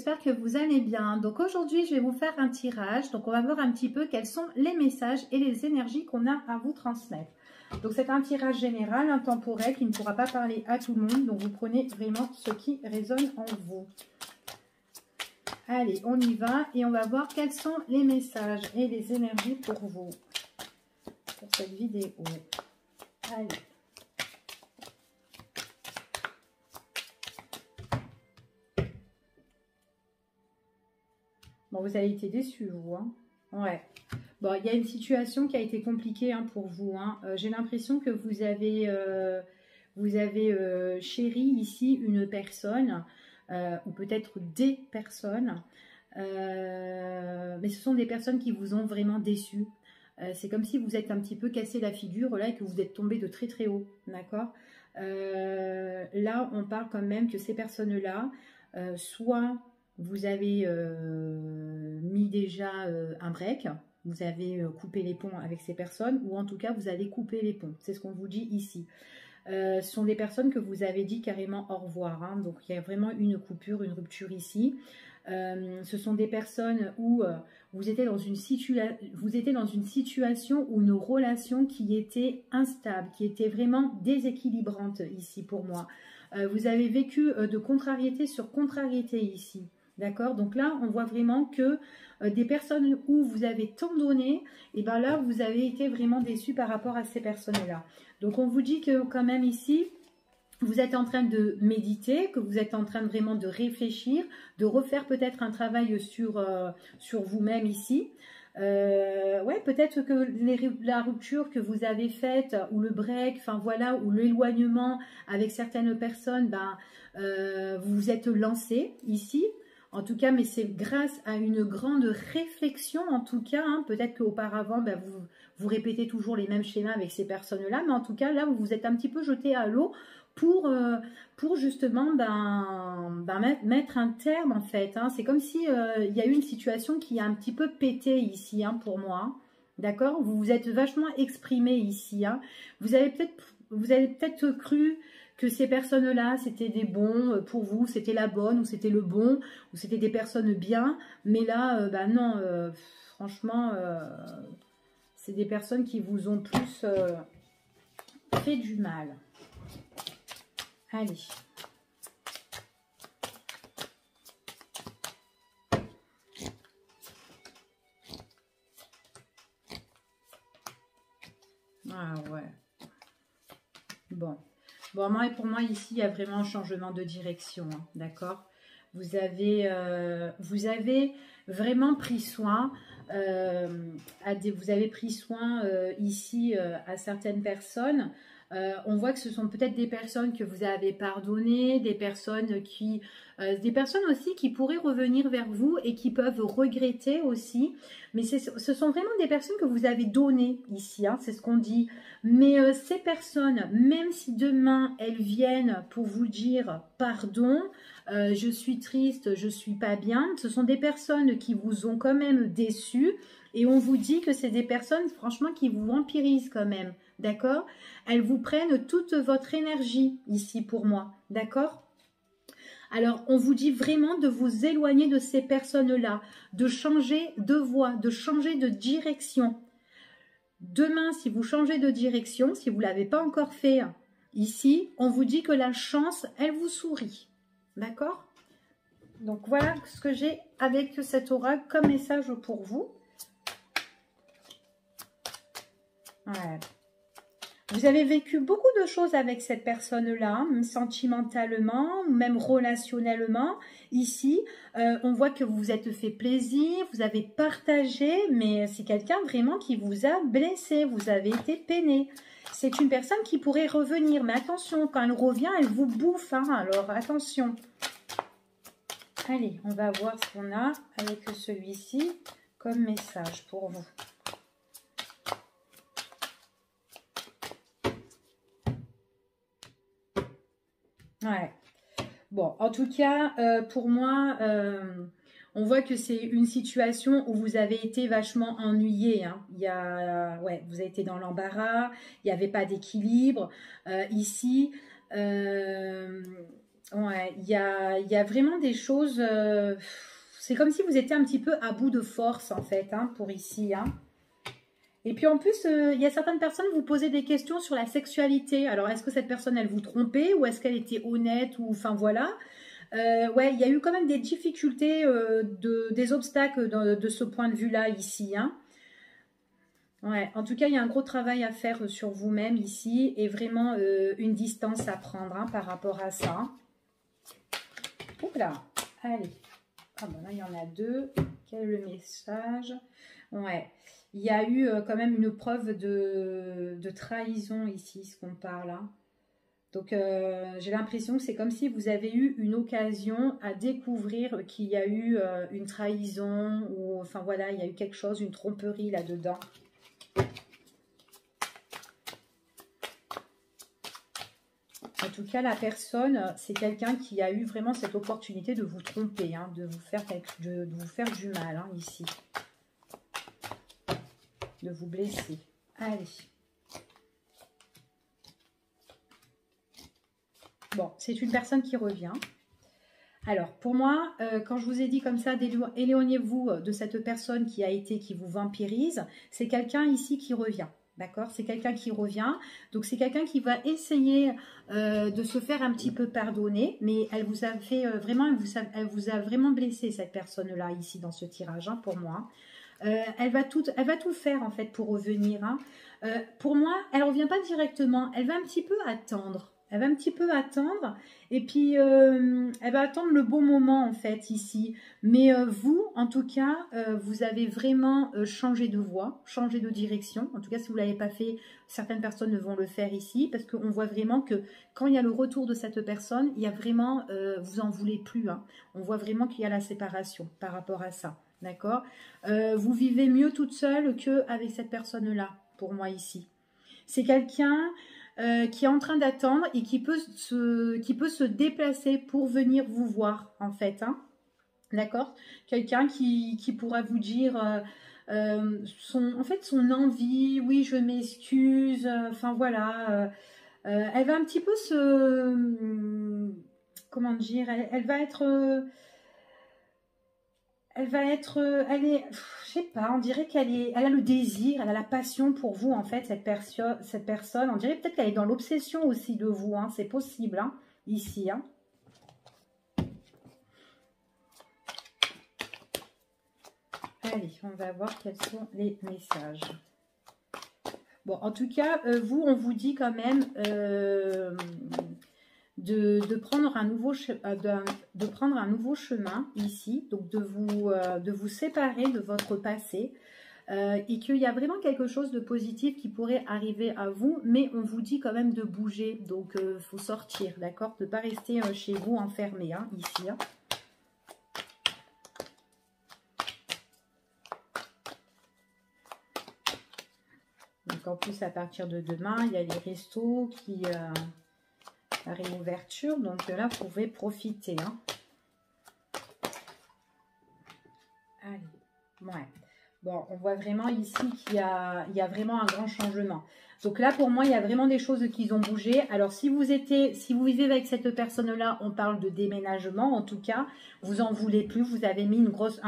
j'espère que vous allez bien. Donc aujourd'hui, je vais vous faire un tirage. Donc on va voir un petit peu quels sont les messages et les énergies qu'on a à vous transmettre. Donc c'est un tirage général, intemporel, qui ne pourra pas parler à tout le monde. Donc vous prenez vraiment ce qui résonne en vous. Allez, on y va et on va voir quels sont les messages et les énergies pour vous pour cette vidéo. Allez. Bon, vous avez été déçus, vous. Hein. Ouais. Bon, il y a une situation qui a été compliquée hein, pour vous. Hein. J'ai l'impression que vous avez chéri ici une personne, ou peut-être des personnes. Mais ce sont des personnes qui vous ont vraiment déçu. C'est comme si vous êtes un petit peu cassé la figure là et que vous êtes tombé de très très haut. D'accord. Là, on parle quand même que ces personnes-là, soit vous avez mis déjà un break, vous avez coupé les ponts avec ces personnes, ou en tout cas vous allez couper les ponts, c'est ce qu'on vous dit ici. Ce sont des personnes que vous avez dit carrément au revoir, hein, donc il y a vraiment une coupure, une rupture ici. Ce sont des personnes où vous étiez dans une situation ou une relation qui était instable, qui était vraiment déséquilibrante ici pour moi. Vous avez vécu de contrariété sur contrariété ici. D'accord, donc là, on voit vraiment que des personnes où vous avez tant donné, et bien là, vous avez été vraiment déçus par rapport à ces personnes-là. Donc, on vous dit que quand même ici, vous êtes en train de méditer, que vous êtes en train vraiment de réfléchir, de refaire peut-être un travail sur vous-même ici. Ouais, peut-être que la rupture que vous avez faite, ou le break, enfin voilà, ou l'éloignement avec certaines personnes, ben, vous vous êtes lancé ici. En tout cas, mais c'est grâce à une grande réflexion, en tout cas, hein, peut-être qu'auparavant, ben, vous répétez toujours les mêmes schémas avec ces personnes-là, mais en tout cas, là, vous vous êtes un petit peu jeté à l'eau pour justement mettre un terme, en fait. Hein. C'est comme si il y a eu une situation qui a un petit peu pété ici, hein, pour moi. Hein. D'accord? Vous vous êtes vachement exprimé ici. Hein. Vous avez peut-être cru que ces personnes-là, c'était des bons pour vous, c'était la bonne, ou c'était le bon, ou c'était des personnes bien. Mais là, bah non, franchement, c'est des personnes qui vous ont plus fait du mal. Allez. Ah ouais. Bon. Bon, moi, pour moi, ici, il y a vraiment un changement de direction, hein, d'accord? Vous avez vraiment pris soin, vous avez pris soin ici à certaines personnes. On voit que ce sont peut-être des personnes que vous avez pardonnées, des personnes aussi qui pourraient revenir vers vous et qui peuvent regretter aussi. Mais ce sont vraiment des personnes que vous avez données ici, hein, c'est ce qu'on dit. Mais ces personnes, même si demain elles viennent pour vous dire pardon, je suis triste, je suis pas bien, ce sont des personnes qui vous ont quand même déçu et on vous dit que c'est des personnes franchement qui vous vampirisent quand même, d'accord? Elles vous prennent toute votre énergie ici pour moi, d'accord? Alors, on vous dit vraiment de vous éloigner de ces personnes-là, de changer de voie, de changer de direction. Demain, si vous changez de direction, si vous ne l'avez pas encore fait ici, on vous dit que la chance, elle vous sourit. D'accord? Donc, voilà ce que j'ai avec cet oracle comme message pour vous. Ouais. Vous avez vécu beaucoup de choses avec cette personne-là, sentimentalement, même relationnellement. Ici, on voit que vous vous êtes fait plaisir, vous avez partagé, mais c'est quelqu'un vraiment qui vous a blessé, vous avez été peiné. C'est une personne qui pourrait revenir, mais attention, quand elle revient, elle vous bouffe, hein, alors attention. Allez, on va voir ce qu'on a avec celui-ci comme message pour vous. Ouais. Bon, en tout cas, pour moi, on voit que c'est une situation où vous avez été vachement ennuyé. Hein. Ouais, vous avez été dans l'embarras, il n'y avait pas d'équilibre. Ici, Ouais, il y a vraiment des choses... c'est comme si vous étiez un petit peu à bout de force, en fait, hein, pour ici, hein. Et puis en plus, il y a certaines personnes qui vous posaient des questions sur la sexualité. Alors, est-ce que cette personne, elle vous trompait ou est-ce qu'elle était honnête ou enfin voilà. Ouais, il y a eu quand même des difficultés, des obstacles de ce point de vue-là ici, hein. Ouais, en tout cas, il y a un gros travail à faire sur vous-même ici et vraiment une distance à prendre hein, par rapport à ça. Oups là, allez. Ah bon, là, il y en a deux. Quel est le message? Ouais, il y a eu quand même une preuve de trahison ici, ce qu'on parle. Hein. Donc, j'ai l'impression que c'est comme si vous avez eu une occasion à découvrir qu'il y a eu une trahison ou, enfin voilà, il y a eu quelque chose, une tromperie là-dedans. En tout cas, la personne, c'est quelqu'un qui a eu vraiment cette opportunité de vous tromper, hein, de vous faire du mal, hein, ici. De vous blesser. Allez. Bon, c'est une personne qui revient. Alors, pour moi, quand je vous ai dit comme ça, éloignez-vous de cette personne qui vous vampirise, c'est quelqu'un ici qui revient. D'accord? C'est quelqu'un qui revient. Donc, c'est quelqu'un qui va essayer de se faire un petit peu pardonner, mais elle vous a fait vraiment, elle vous a vraiment blessé, cette personne-là, ici, dans ce tirage, hein, pour moi. Elle va tout faire, en fait, pour revenir. Hein. Pour moi, elle ne revient pas directement. Elle va un petit peu attendre. Elle va un petit peu attendre et puis elle va attendre le bon moment en fait ici. Mais vous, en tout cas, vous avez vraiment changé de voie, changé de direction. En tout cas, si vous ne l'avez pas fait, certaines personnes vont le faire ici parce qu'on voit vraiment que quand il y a le retour de cette personne, il y a vraiment, vous en voulez plus. Hein. On voit vraiment qu'il y a la séparation par rapport à ça. D'accord? Vous vivez mieux toute seule qu'avec cette personne-là, pour moi ici. C'est quelqu'un... qui est en train d'attendre et qui peut se déplacer pour venir vous voir, en fait. Hein. D'accord? Quelqu'un qui pourra vous dire en fait, son envie, oui, je m'excuse, enfin voilà. Elle va un petit peu comment dire, elle est, je sais pas, on dirait elle a le désir, elle a la passion pour vous, en fait, cette personne. On dirait peut-être qu'elle est dans l'obsession aussi de vous, hein, c'est possible, hein, ici, hein. Allez, on va voir quels sont les messages. Bon, en tout cas, vous, on vous dit quand même de prendre un nouveau chemin ici, donc de vous séparer de votre passé et qu'il y a vraiment quelque chose de positif qui pourrait arriver à vous, mais on vous dit quand même de bouger, donc il faut sortir, d'accord, de ne pas rester chez vous enfermé, hein, ici. Hein. Donc en plus, à partir de demain, il y a les restos qui... la réouverture, donc là vous pouvez profiter. Hein. Allez, ouais. Bon, on voit vraiment ici qu'il y a vraiment un grand changement. Donc là, pour moi, il y a vraiment des choses qui ont bougé. Alors, si vous vivez avec cette personne-là, on parle de déménagement. En tout cas, vous en voulez plus. Vous avez mis une grosse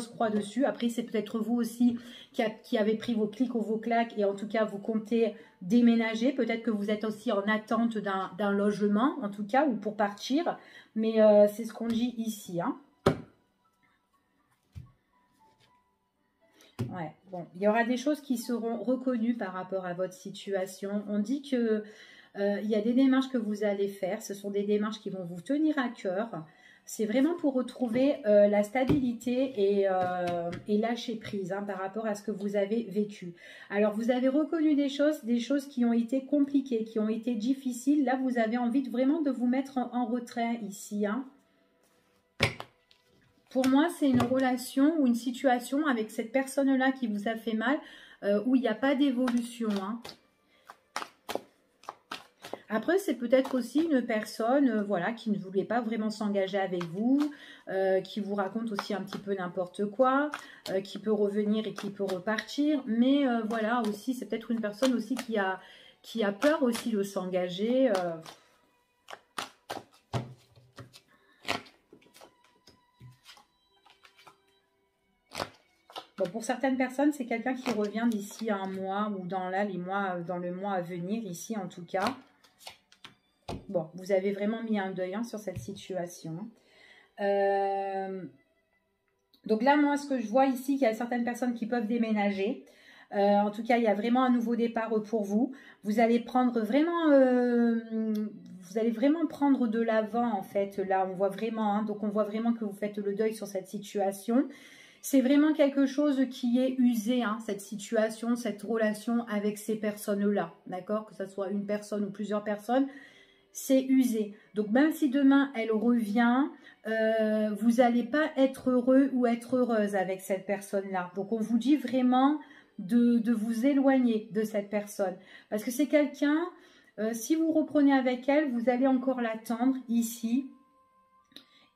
croix dessus. Après, c'est peut-être vous aussi qui avez pris vos clics ou vos claques. Et en tout cas, vous comptez déménager. Peut-être que vous êtes aussi en attente d'un logement, en tout cas, ou pour partir. Mais c'est ce qu'on dit ici, hein. Ouais, bon, il y aura des choses qui seront reconnues par rapport à votre situation. On dit que il y a des démarches que vous allez faire. Ce sont des démarches qui vont vous tenir à cœur. C'est vraiment pour retrouver la stabilité et lâcher prise hein, par rapport à ce que vous avez vécu. Alors, vous avez reconnu des choses qui ont été compliquées, qui ont été difficiles. Là, vous avez envie vraiment de vous mettre en retrait ici, hein. Pour moi, c'est une relation ou une situation avec cette personne-là qui vous a fait mal, où il n'y a pas d'évolution. Hein. Après, c'est peut-être aussi une personne voilà, qui ne voulait pas vraiment s'engager avec vous, qui vous raconte aussi un petit peu n'importe quoi, qui peut revenir et qui peut repartir. Mais voilà, aussi, c'est peut-être une personne aussi qui a peur aussi de s'engager. Bon, pour certaines personnes, c'est quelqu'un qui revient d'ici un mois ou dans le mois à venir, ici en tout cas. Bon, vous avez vraiment mis un deuil sur cette situation. Donc là, moi, ce que je vois ici, qu'il y a certaines personnes qui peuvent déménager. En tout cas, il y a vraiment un nouveau départ pour vous. Vous allez prendre vraiment, prendre de l'avant, en fait. Là, on voit vraiment, donc on voit vraiment que vous faites le deuil sur cette situation. C'est vraiment quelque chose qui est usé, cette situation, cette relation avec ces personnes-là, d'accord? Que ce soit une personne ou plusieurs personnes, c'est usé. Donc, même si demain, elle revient, vous n'allez pas être heureux ou être heureuse avec cette personne-là. Donc, on vous dit vraiment de vous éloigner de cette personne. Parce que c'est quelqu'un, si vous reprenez avec elle, vous allez encore l'attendre ici.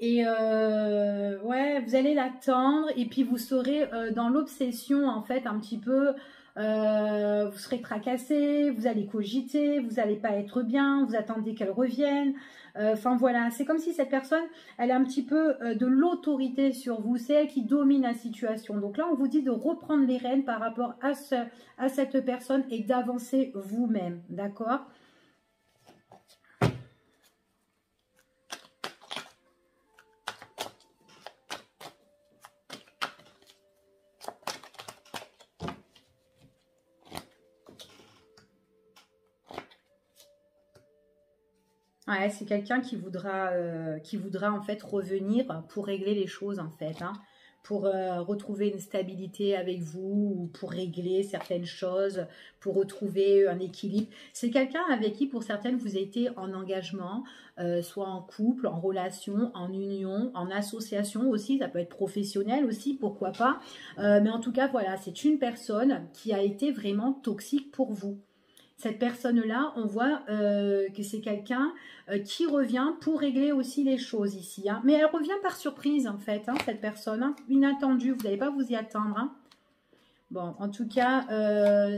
Et ouais, vous allez l'attendre et puis vous serez dans l'obsession en fait un petit peu, vous serez tracassé, vous allez cogiter, vous n'allez pas être bien, vous attendez qu'elle revienne. Enfin voilà, c'est comme si cette personne, elle a un petit peu de l'autorité sur vous, c'est elle qui domine la situation. Donc là, on vous dit de reprendre les rênes par rapport à cette personne et d'avancer vous-même, d'accord ? Ouais, c'est quelqu'un qui voudra en fait revenir pour régler les choses en fait, pour retrouver une stabilité avec vous ou pour régler certaines choses, pour retrouver un équilibre. C'est quelqu'un avec qui pour certaines vous avez été en engagement, soit en couple, en relation, en union, en association aussi, ça peut être professionnel aussi, pourquoi pas. Mais en tout cas voilà, c'est une personne qui a été vraiment toxique pour vous. Cette personne-là, on voit que c'est quelqu'un qui revient pour régler aussi les choses ici. Mais elle revient par surprise, en fait, cette personne. Inattendue, vous n'allez pas vous y attendre. Bon, en tout cas,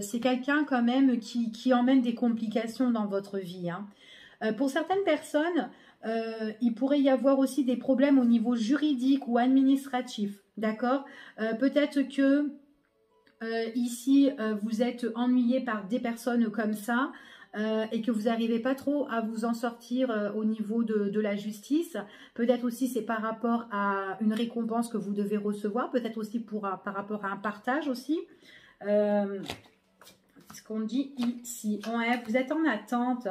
c'est quelqu'un quand même qui emmène des complications dans votre vie. Pour certaines personnes, il pourrait y avoir aussi des problèmes au niveau juridique ou administratif. D'accord ? Peut-être que... ici, vous êtes ennuyé par des personnes comme ça et que vous n'arrivez pas trop à vous en sortir au niveau de la justice. Peut-être aussi c'est par rapport à une récompense que vous devez recevoir, peut-être aussi par rapport à un partage aussi. Ce qu'on dit ici, ouais, vous êtes en attente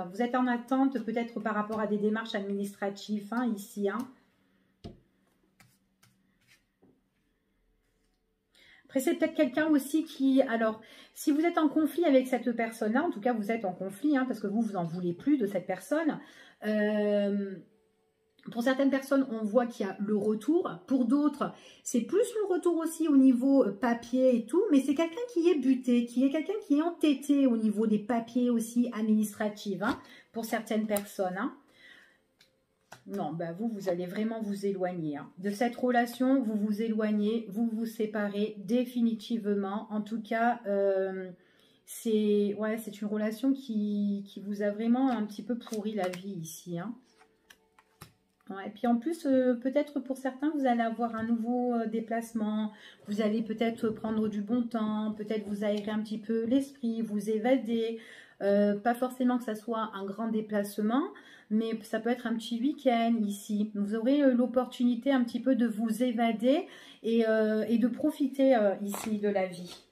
peut-être par rapport à des démarches administratives ici. Après, c'est peut-être quelqu'un aussi qui... Alors, si vous êtes en conflit avec cette personne-là, en tout cas, vous êtes en conflit, parce que vous n'en voulez plus de cette personne. Pour certaines personnes, on voit qu'il y a le retour. Pour d'autres, c'est plus le retour aussi au niveau papier et tout. Mais c'est quelqu'un qui est buté, quelqu'un qui est entêté au niveau des papiers aussi administratifs, pour certaines personnes. Non, vous allez vraiment vous éloigner. De cette relation, vous vous éloignez, vous vous séparez définitivement. En tout cas, c'est une relation qui vous a vraiment un petit peu pourri la vie ici. Ouais, et puis en plus, peut-être pour certains, vous allez avoir un nouveau déplacement. Vous allez peut-être prendre du bon temps, peut-être vous aérer un petit peu l'esprit, vous évader. Pas forcément que ça soit un grand déplacement, mais ça peut être un petit week-end ici. Vous aurez l'opportunité un petit peu de vous évader et de profiter ici de la vie.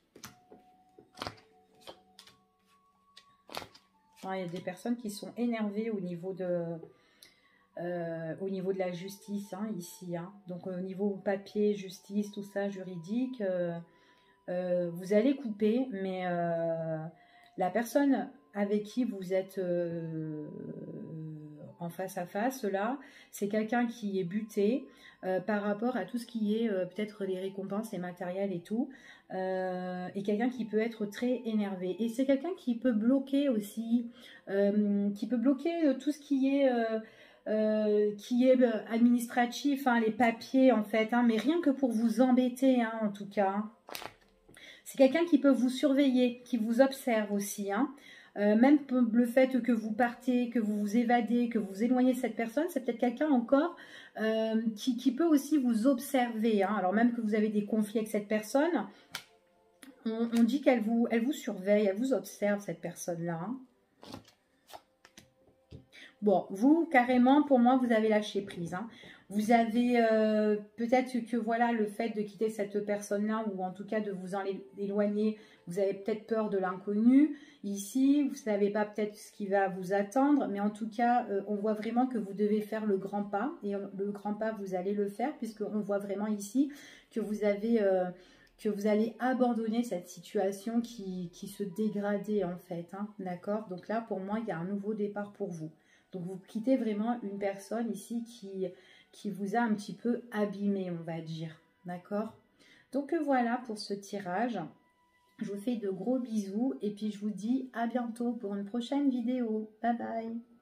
Il y a des personnes qui sont énervées au niveau de la justice ici. Donc au niveau papier, justice, tout ça, juridique, vous allez couper, mais... la personne avec qui vous êtes en face à face, là, c'est quelqu'un qui est buté par rapport à tout ce qui est peut-être les récompenses, les matériels et tout, et quelqu'un qui peut être très énervé. Et c'est quelqu'un qui peut bloquer aussi, qui peut bloquer tout ce qui est administratif, les papiers en fait, mais rien que pour vous embêter en tout cas. C'est quelqu'un qui peut vous surveiller, qui vous observe aussi. Même le fait que vous partez, que vous vous évadez, que vous vous éloignez de cette personne, c'est peut-être quelqu'un encore qui peut aussi vous observer. Hein. Alors même que vous avez des conflits avec cette personne, on dit qu'elle vous surveille, elle vous observe, cette personne-là. Hein. Bon, vous, carrément, pour moi, vous avez lâché prise. Hein. Vous avez peut-être que voilà, le fait de quitter cette personne-là, ou en tout cas de vous en éloigner, vous avez peut-être peur de l'inconnu. Ici, vous ne savez pas peut-être ce qui va vous attendre, mais en tout cas, on voit vraiment que vous devez faire le grand pas. Et le grand pas, vous allez le faire, puisqu'on voit vraiment ici que vous avez... que vous allez abandonner cette situation qui se dégradait en fait. Hein, d'accord? Donc là, pour moi, il y a un nouveau départ pour vous. Donc vous quittez vraiment une personne ici qui vous a un petit peu abîmé, on va dire. D'accord? Donc voilà pour ce tirage. Je vous fais de gros bisous et puis je vous dis à bientôt pour une prochaine vidéo. Bye bye!